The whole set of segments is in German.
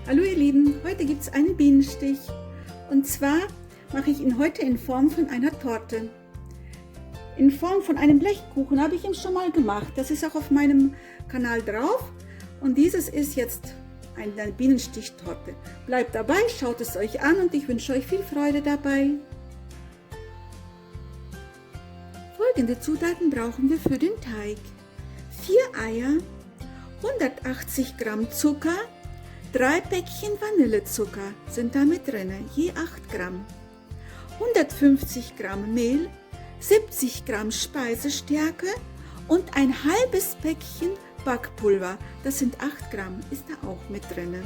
Hallo ihr Lieben, heute gibt es einen Bienenstich und zwar mache ich ihn heute in Form von einer Torte. In Form von einem Blechkuchen habe ich ihn schon mal gemacht, das ist auch auf meinem Kanal drauf und dieses ist jetzt eine Bienenstichtorte. Bleibt dabei, schaut es euch an und ich wünsche euch viel Freude dabei. Folgende Zutaten brauchen wir für den Teig: 4 Eier, 180 Gramm Zucker, 3 Päckchen Vanillezucker sind damit drin, je 8 Gramm, 150 Gramm Mehl, 70 Gramm Speisestärke und ein halbes Päckchen Backpulver, das sind 8 Gramm, ist da auch mit drin.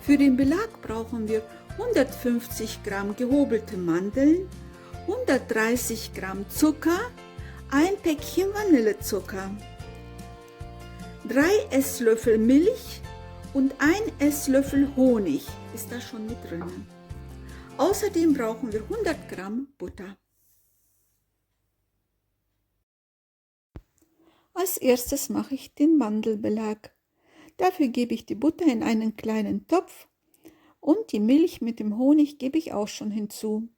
Für den Belag brauchen wir 150 Gramm gehobelte Mandeln, 130 Gramm Zucker, ein Päckchen Vanillezucker, 3 Esslöffel Milch und 1 Esslöffel Honig ist da schon mit drin. Außerdem brauchen wir 100 Gramm Butter. Als erstes mache ich den Mandelbelag. Dafür gebe ich die Butter in einen kleinen Topf und die Milch mit dem Honig gebe ich auch schon hinzu.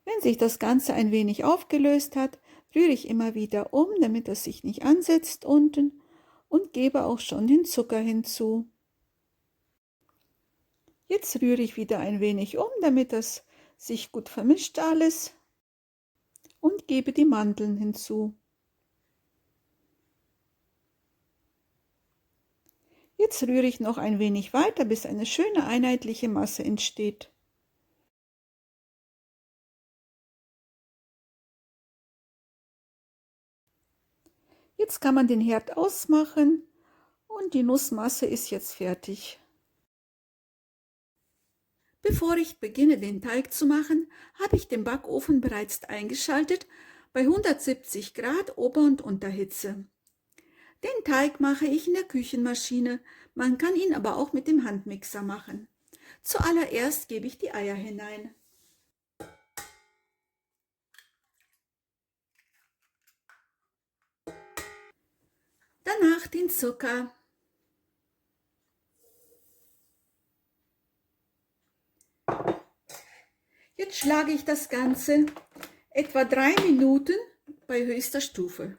Wenn sich das Ganze ein wenig aufgelöst hat, rühre ich immer wieder um, damit es sich nicht ansetzt unten, und gebe auch schon den Zucker hinzu. Jetzt rühre ich wieder ein wenig um, damit es sich gut vermischt alles, und gebe die Mandeln hinzu. Jetzt rühre ich noch ein wenig weiter, bis eine schöne einheitliche Masse entsteht. Jetzt kann man den Herd ausmachen und die Nussmasse ist jetzt fertig. Bevor ich beginne, den Teig zu machen, habe ich den Backofen bereits eingeschaltet bei 170 Grad Ober- und Unterhitze. Den Teig mache ich in der Küchenmaschine, man kann ihn aber auch mit dem Handmixer machen. Zuallererst gebe ich die Eier hinein. Danach den Zucker. Jetzt schlage ich das Ganze etwa 3 Minuten bei höchster Stufe.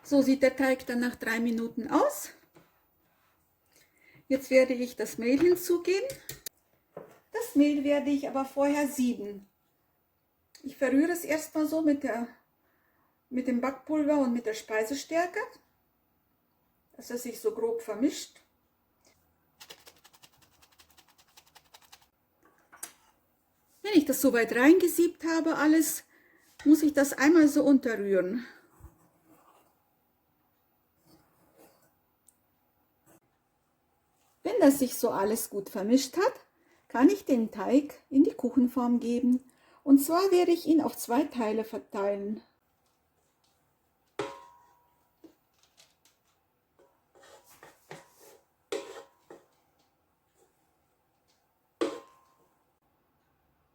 So sieht der Teig dann nach 3 Minuten aus. Jetzt werde ich das Mehl hinzugeben. Das Mehl werde ich aber vorher sieben. Ich verrühre es erstmal so mit dem Backpulver und mit der Speisestärke, dass es sich so grob vermischt. Wenn ich das soweit reingesiebt habe, alles, muss ich das einmal so unterrühren. Wenn das sich so alles gut vermischt hat, kann ich den Teig in die Kuchenform geben. Und zwar werde ich ihn auf 2 Teile verteilen.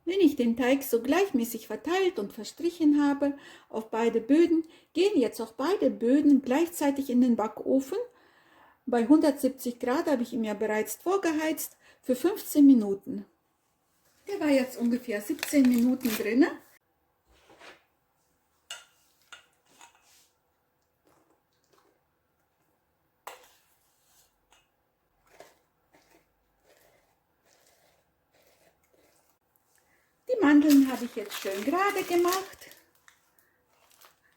Wenn ich den Teig so gleichmäßig verteilt und verstrichen habe auf beide Böden, gehen jetzt auch beide Böden gleichzeitig in den Backofen. Bei 170 Grad habe ich ihn ja bereits vorgeheizt für 15 Minuten. Der war jetzt ungefähr 17 Minuten drin. Die Mandeln habe ich jetzt schön gerade gemacht,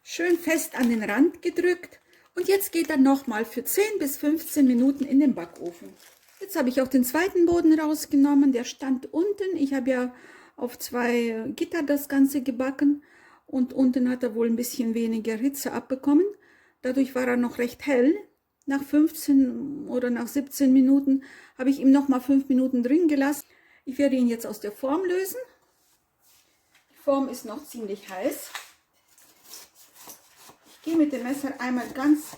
schön fest an den Rand gedrückt und jetzt geht er nochmal für 10 bis 15 Minuten in den Backofen. Jetzt habe ich auch den zweiten Boden rausgenommen, der stand unten. Ich habe ja auf 2 Gitter das Ganze gebacken und unten hat er wohl ein bisschen weniger Hitze abbekommen. Dadurch war er noch recht hell. Nach 15 oder nach 17 Minuten habe ich ihm nochmal 5 Minuten drin gelassen. Ich werde ihn jetzt aus der Form lösen. Die Form ist noch ziemlich heiß. Ich gehe mit dem Messer einmal ganz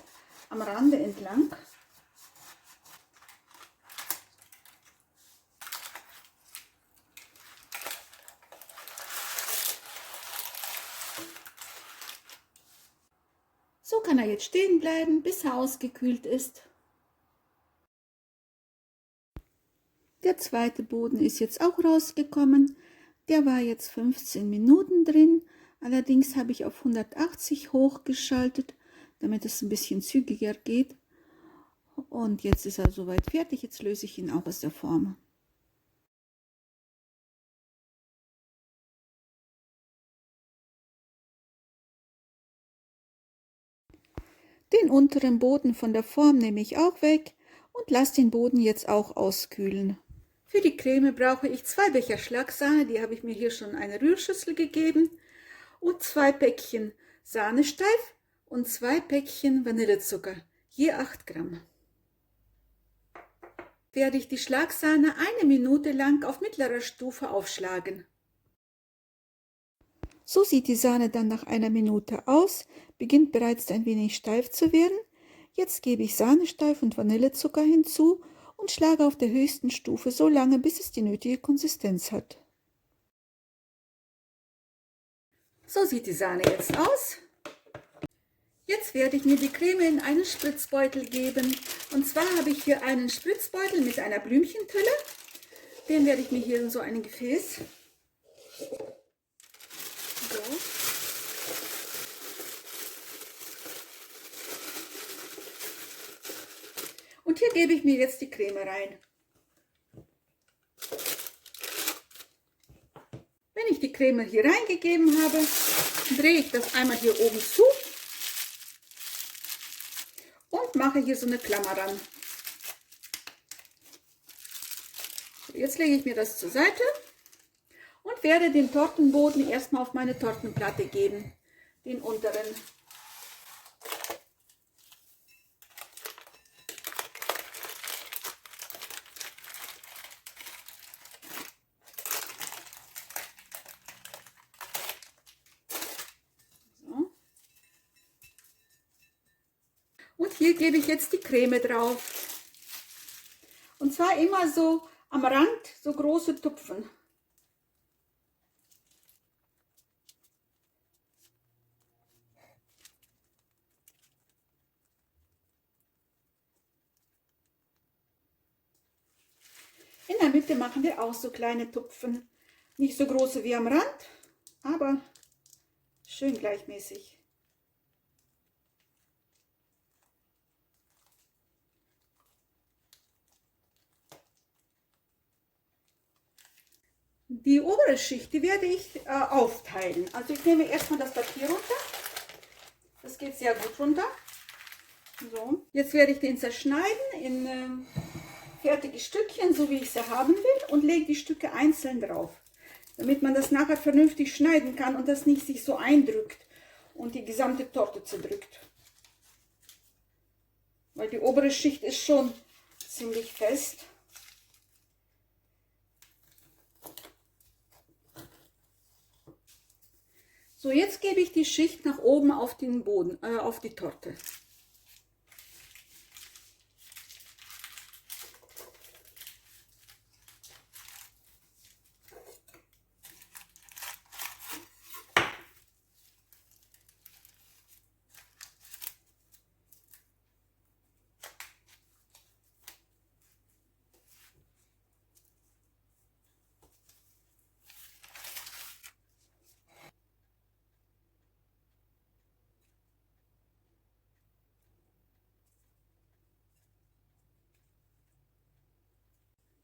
am Rande entlang. kann er jetzt stehen bleiben, bis er ausgekühlt ist. Der zweite Boden ist jetzt auch rausgekommen. Der war jetzt 15 Minuten drin. Allerdings habe ich auf 180 hochgeschaltet, damit es ein bisschen zügiger geht. Und jetzt ist er soweit fertig. Jetzt löse ich ihn auch aus der Form. Den unteren Boden von der Form nehme ich auch weg und lasse den Boden jetzt auch auskühlen. Für die Creme brauche ich 2 Becher Schlagsahne, die habe ich mir hier schon in eine Rührschüssel gegeben, und 2 Päckchen Sahnesteif und 2 Päckchen Vanillezucker, je 8 Gramm. Werde ich die Schlagsahne 1 Minute lang auf mittlerer Stufe aufschlagen. So sieht die Sahne dann nach 1 Minute aus, beginnt bereits ein wenig steif zu werden. Jetzt gebe ich Sahnesteif und Vanillezucker hinzu und schlage auf der höchsten Stufe so lange, bis es die nötige Konsistenz hat. So sieht die Sahne jetzt aus. Jetzt werde ich mir die Creme in einen Spritzbeutel geben. Und zwar habe ich hier einen Spritzbeutel mit einer Blümchentülle. Den werde ich mir hier in so ein Gefäß. So. Und hier gebe ich mir jetzt die Creme rein. Wenn ich die Creme hier reingegeben habe, drehe ich das einmal hier oben zu und mache hier so eine Klammer ran. Jetzt lege ich mir das zur Seite und werde den Tortenboden erstmal auf meine Tortenplatte geben, den unteren. Und hier gebe ich jetzt die Creme drauf. Und zwar immer so am Rand, so große Tupfen. In der Mitte machen wir auch so kleine Tupfen. Nicht so große wie am Rand, aber schön gleichmäßig. Die obere Schicht, die werde ich aufteilen. Also ich nehme erstmal das Papier runter. Das geht sehr gut runter. So. Jetzt werde ich den zerschneiden in fertige Stückchen, so wie ich sie haben will, und lege die Stücke einzeln drauf, damit man das nachher vernünftig schneiden kann und das nicht sich so eindrückt und die gesamte Torte zerdrückt. Weil die obere Schicht ist schon ziemlich fest. So, jetzt gebe ich die Schicht nach oben auf den Boden, auf die Torte.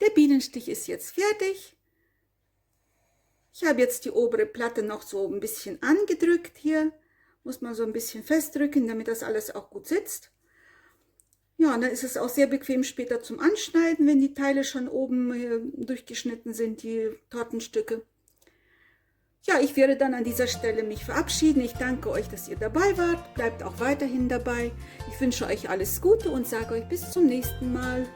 Der Bienenstich ist jetzt fertig. Ich habe jetzt die obere Platte noch so ein bisschen angedrückt hier. Muss man so ein bisschen festdrücken, damit das alles auch gut sitzt. Ja, und dann ist es auch sehr bequem später zum Anschneiden, wenn die Teile schon oben durchgeschnitten sind, die Tortenstücke. Ja, ich werde dann an dieser Stelle mich verabschieden. Ich danke euch, dass ihr dabei wart. Bleibt auch weiterhin dabei. Ich wünsche euch alles Gute und sage euch bis zum nächsten Mal.